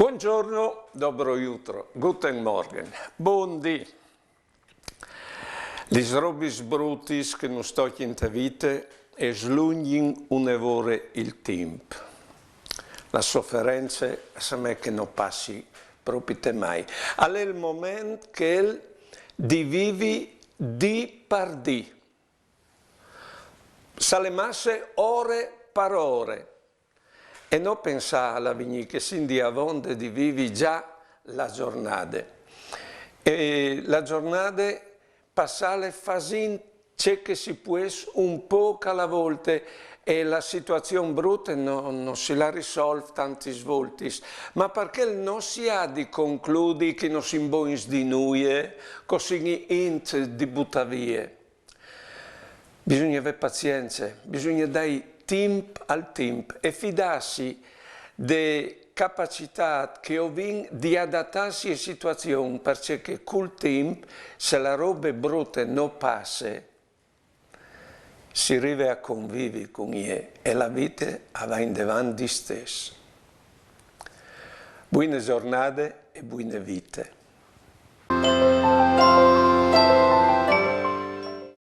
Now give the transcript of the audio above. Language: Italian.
Buongiorno, dobro jutro, guten Morgen, buondì. Lis robis brutis che non sto in te vite e slungin un'evore il tempo. La sofferenza sa me che non passi proprio mai. All'è il momento che el divivi di par di. Salemasse ore per ore. E non pensare alla vigni che si dia vonde di vivi già la giornata. E la giornata passare fasin c'è che si può un po' alla volta e la situazione brutta non si la risolve tanti svolti, ma perché non si ha di concludi che non si imboins di noi, così int di buttavie. Bisogna avere pazienza, bisogna dare tempo al tempo e fidarsi delle capacità che ho di adattarsi a situazioni, perché col tempo, se la roba brutta non passa, si arriva a convivere con io e la vita va in davanti stesso. Buone giornate e buone vite.